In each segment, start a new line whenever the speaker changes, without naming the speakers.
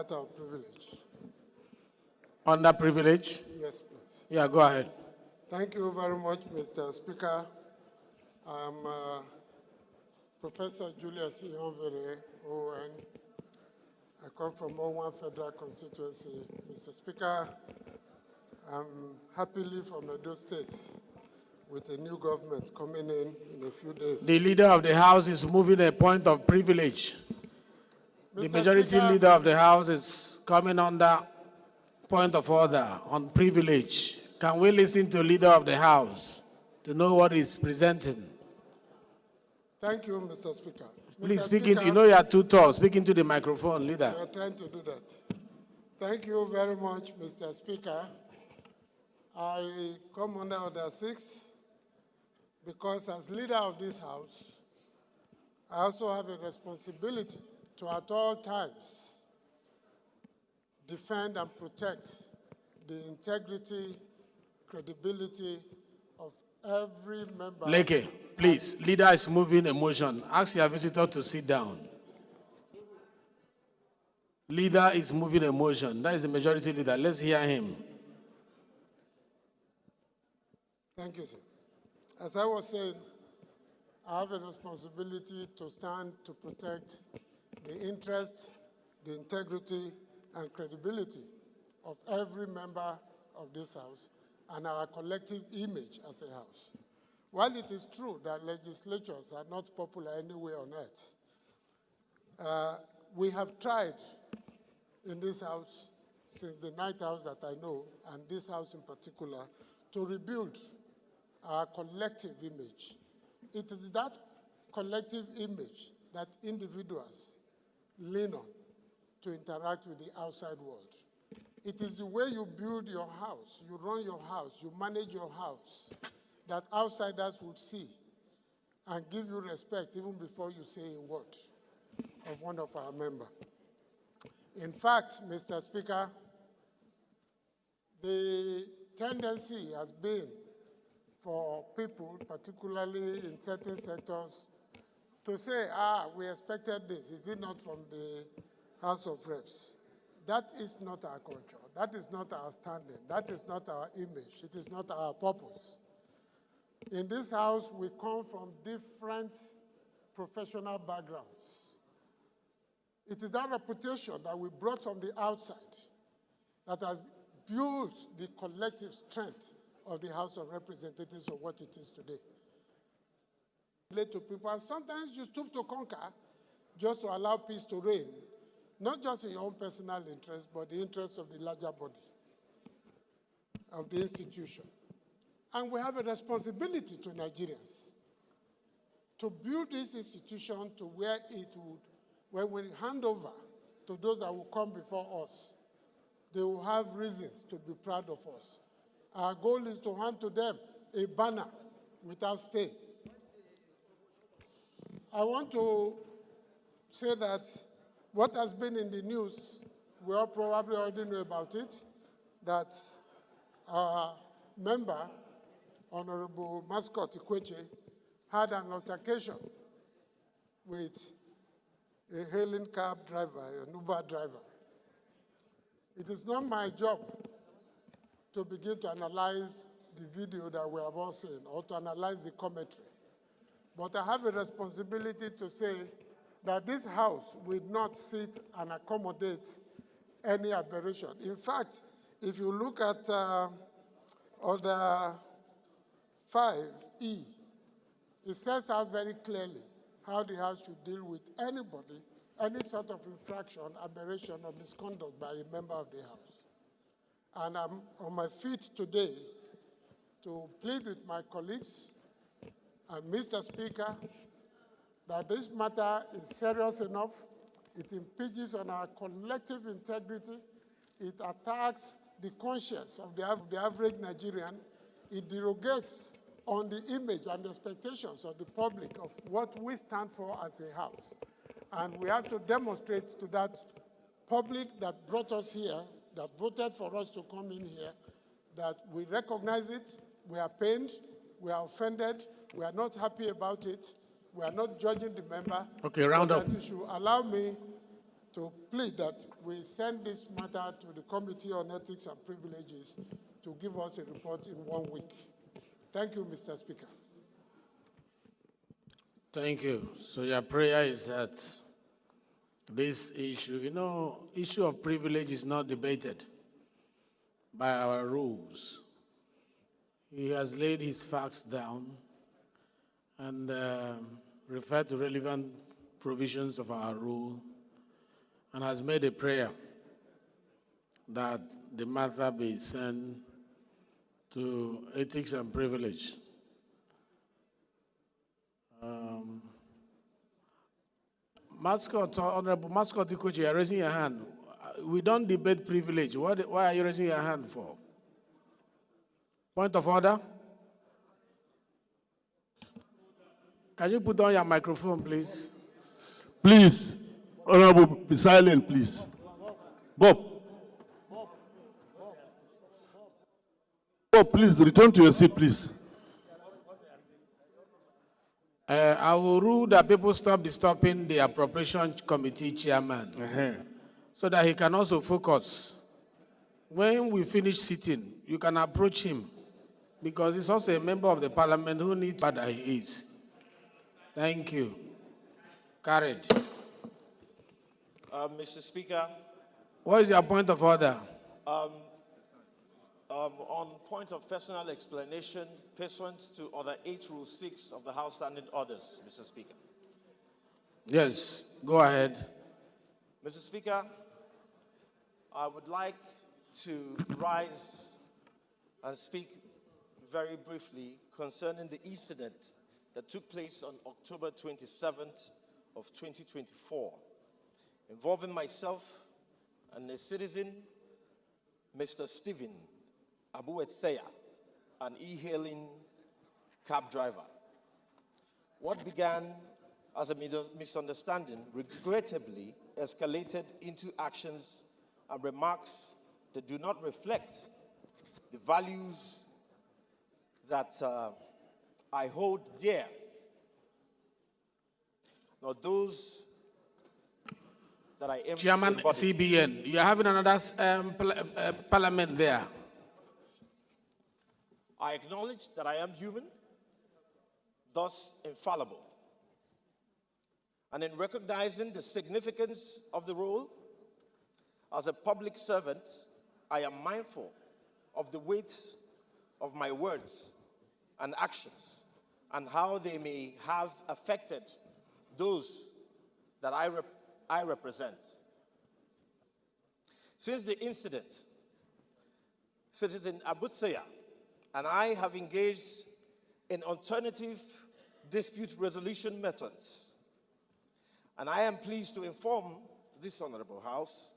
matter of privilege.
Under privilege?
Yes, please.
Yeah, go ahead.
Thank you very much, Mr. Speaker. I'm Professor Julius Ionvere, ON. I come from O1 Federal Constituency. Mr. Speaker, I'm happily from Edo State with a new government coming in a few days.
The leader of the House is moving a point of privilege. The
Mr.
majority
Speaker,
leader of the House is coming under point of order on privilege. Can we listen to leader of the House to know what he's presenting?
Thank you, Mr. Speaker.
Please
Mr.
speak
Speaker,
in, you know you are too tall. Speak into the microphone, leader.
we are trying to do that. Thank you very much, Mr. Speaker. I come under Order 6 because as leader of this House, I also have a responsibility to at all times defend and protect the integrity, credibility of every member.
Leke, please, leader is moving a motion. Ask your visitor to sit down. Leader is moving a motion. That is the majority leader. Let's hear him.
Thank you, sir. As I was saying, I have a responsibility to stand to protect the interest, the integrity, and credibility of every member of this House and our collective image as a House. While it is true that legislatures are not popular anywhere on earth, we have tried in this House, since the Ninth House that I know, and this House in particular, to rebuild our collective image. It is that collective image that individuals lean on to interact with the outside world. It is the way you build your house, you run your house, you manage your house, that outsiders would see and give you respect even before you say a word of one of our members. In fact, Mr. Speaker, the tendency has been for people, particularly in certain sectors, to say, we expected this. Is it not from the House of Reps? That is not our culture. That is not our standing. That is not our image. It is not our purpose. In this House, we come from different professional backgrounds. It is that reputation that we brought from the outside that has built the collective strength of the House of Representatives of what it is today. Relate to people, and sometimes you stoop to conquer just to allow peace to reign, not just in your own personal interest, but the interest of the larger body, of the institution. And we have a responsibility to Nigerians to build this institution to where it would, when we hand over to those that will come before us, they will have reasons to be proud of us. Our goal is to hand to them a banner without stain. I want to say that what has been in the news, we all probably already know about it, that our member, Honorable Mascot Ikweche, had an altercation with a hailing cab driver, an Uber driver. It is not my job to begin to analyze the video that we have all seen or to analyze the commentary. But I have a responsibility to say that this House will not sit and accommodate any aberration. In fact, if you look at Order 5E, it sets out very clearly how the House should deal with anybody, any sort of infraction, aberration, or misconduct by a member of the House. And I'm on my feet today to plead with my colleagues and Mr. Speaker that this matter is serious enough. It impinges on our collective integrity. It attacks the conscience of the average Nigerian. It derogates on the image and expectations of the public of what we stand for as a House. And we have to demonstrate to that public that brought us here, that voted for us to come in here, that we recognize it, we are pained, we are offended, we are not happy about it, we are not judging the member.
Okay, round up.
You should allow me to plead that we send this matter to the Committee on Ethics and Privileges to give us a report in 1 week. Thank you, Mr. Speaker.
Thank you. So your prayer is that this issue, issue of privilege is not debated by our rules. He has laid his facts down and referred to relevant provisions of our rule and has made a prayer that the matter be sent to Ethics and Privilege. Mascot, Honorable Mascot Ikochi, you're raising your hand. We don't debate privilege. Why are you raising your hand for? Point of order? Can you put on your microphone, please?
Please, Honorable, be silent, please. Bob, please return to your seat, please.
I will rule that people stop disturbing the Appropriation Committee chairman so that he can also focus. When we finish sitting, you can approach him because he's also a member of the parliament who needs what he is. Thank you. Carried.
Mr. Speaker.
What is your point of order?
On point of personal explanation, pursuant to Order 8, Rule 6 of the House Standing Orders, Mr. Speaker.
Yes, go ahead.
Mr. Speaker, I would like to rise and speak very briefly concerning the incident that took place on October 27th of 2024, involving myself and a citizen, Mr. Stephen Abuetseya, an e-hailing cab driver. What began as a misunderstanding regrettably escalated into actions and remarks that do not reflect the values that I hold dear, nor those that I am.
Chairman CBN, you're having another parliament there.
I acknowledge that I am human, thus infallible. And in recognizing the significance of the role as a public servant, I am mindful of the weight of my words and actions and how they may have affected those that I represent. Since the incident, Citizen Abuetseya and I have engaged in alternative dispute resolution methods. And I am pleased to inform this Honorable House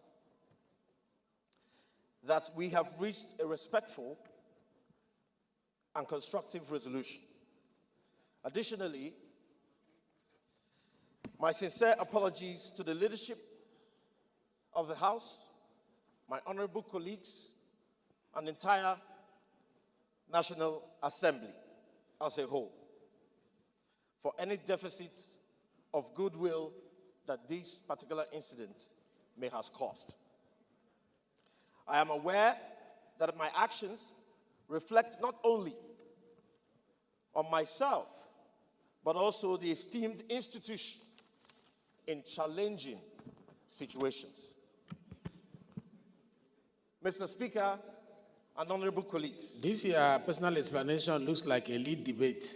that we have reached a respectful and constructive resolution. Additionally, my sincere apologies to the leadership of the House, my honorable colleagues, and entire National Assembly as a whole for any deficit of goodwill that this particular incident may have caused. I am aware that my actions reflect not only on myself, but also the esteemed institution in challenging situations. Mr. Speaker and honorable colleagues.
This personal explanation looks like a lead debate.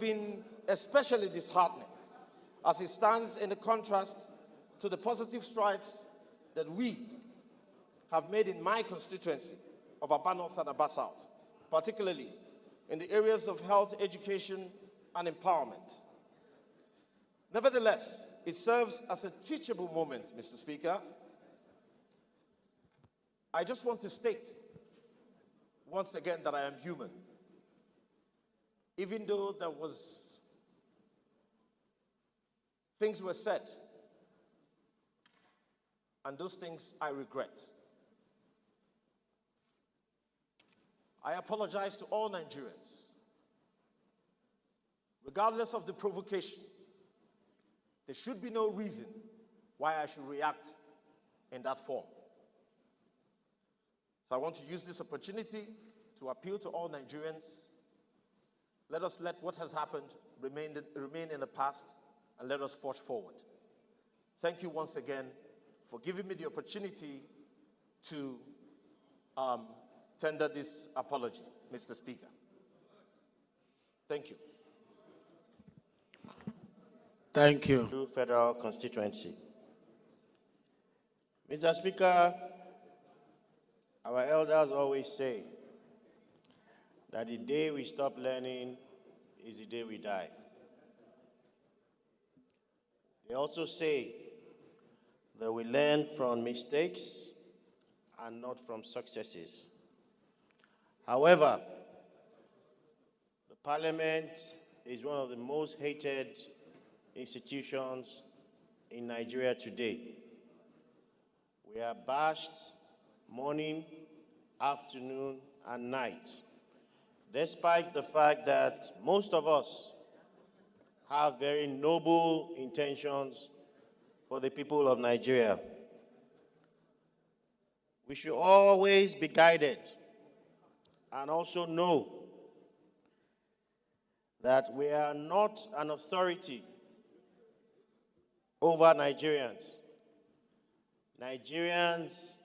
Been especially disheartening as it stands in the contrast to the positive strides that we have made in my constituency of Aba North and Aba South, particularly in the areas of health, education, and empowerment. Nevertheless, it serves as a teachable moment, Mr. Speaker. I just want to state once again that I am human. Even though things were said, and those things I regret. I apologize to all Nigerians. Regardless of the provocation, there should be no reason why I should react in that form. So I want to use this opportunity to appeal to all Nigerians. Let us let what has happened remain in the past, and let us forge forward. Thank you once again for giving me the opportunity to tender this apology, Mr. Speaker. Thank you.
Thank you.
To Federal Constituency. Mr. Speaker, our elders always say that the day we stop learning is the day we die. They also say that we learn from mistakes and not from successes. However, the Parliament is one of the most hated institutions in Nigeria today. We are bashed morning, afternoon, and night, despite the fact that most of us have very noble intentions for the people of Nigeria. We should always be guided and also know that we are not an authority over Nigerians. Nigerians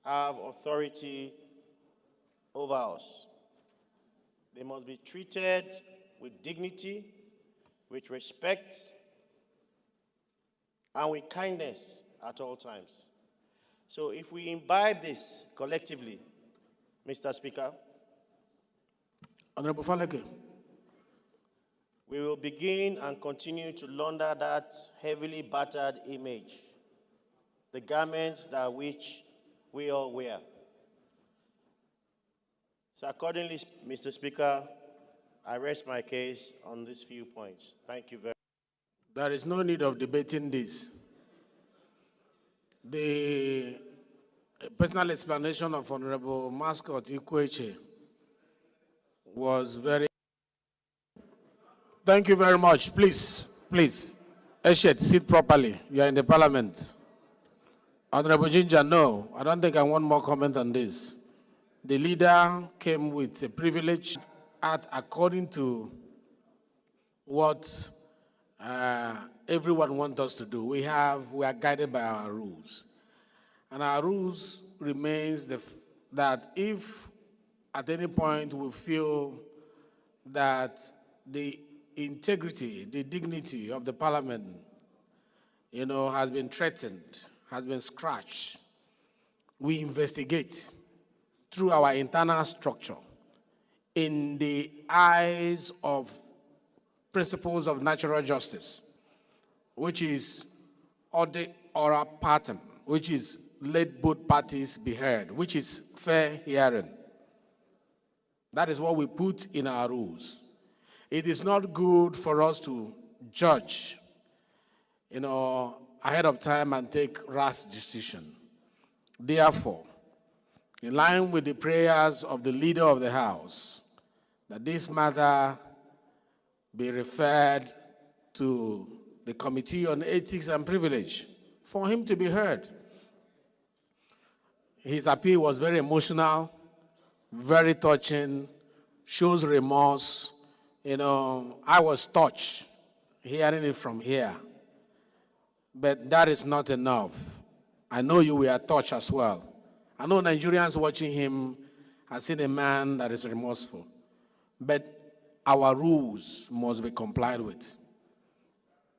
have authority over us. They must be treated with dignity, with respect, and with kindness at all times. So if we imbibe this collectively, Mr. Speaker,
Honorable Faleke.
we will begin and continue to launder that heavily battered image, the garments that which we all wear. So accordingly, Mr. Speaker, I rest my case on these few points. Thank you very much.
There is no need of debating this. The personal explanation of Honorable Mascot Ikweche was very... Thank you very much. Please, please. Eshet, sit properly. You are in the Parliament. Honorable Ginger, no, I don't think I want more comment on this. The leader came with a privilege act according to what everyone wants us to do. We are guided by our rules. And our rules remains that if at any point we feel that the integrity, the dignity of the Parliament, has been threatened, has been scratched, we investigate through our internal structure in the eyes of principles of natural justice, which is ora partem, which is let both parties be heard, which is fair hearing. That is what we put in our rules. It is not good for us to judge, ahead of time and take rash decision. Therefore, in line with the prayers of the leader of the House, that this matter be referred to the Committee on Ethics and Privilege for him to be heard. His appeal was very emotional, very touching, shows remorse. I was touched hearing it from here. But that is not enough. I know you were touched as well. I know Nigerians watching him have seen a man that is remorseful. But our rules must be complied with.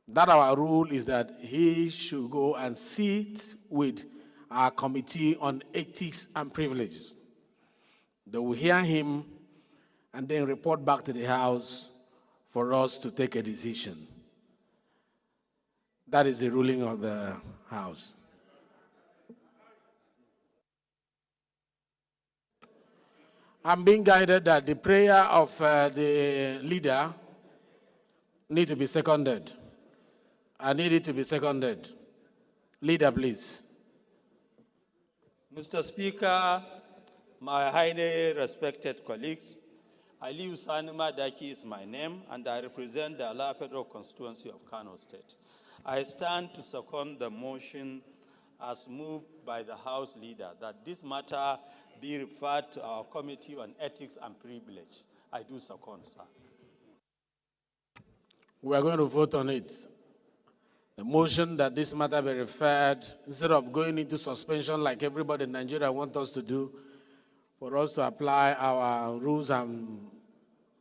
That our rule is that he should go and sit with our Committee on Ethics and Privileges. They will hear him and then report back to the House for us to take a decision. That is the ruling of the House. I'm being guided that the prayer of the leader need to be seconded. I need it to be seconded. Leader, please.
Mr. Speaker, my highly respected colleagues, Aliyu Sani Madaki is my name, and I represent the Ala Federal Constituency of Kano State. I stand to second the motion as moved by the House Leader that this matter be referred to our Committee on Ethics and Privilege. I do second, sir.
We are going to vote on it. The motion that this matter be referred, instead of going into suspension like everybody in Nigeria wants us to do, for us to apply our rules and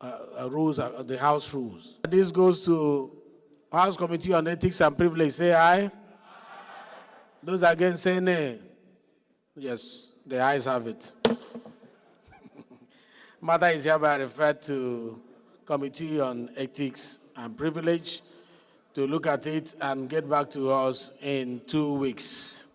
the House rules. This goes to House Committee on Ethics and Privilege. Say aye. Those against say nay. Yes, the ayes have it. Matter is hereby referred to Committee on Ethics and Privilege to look at it and get back to us in 2 weeks.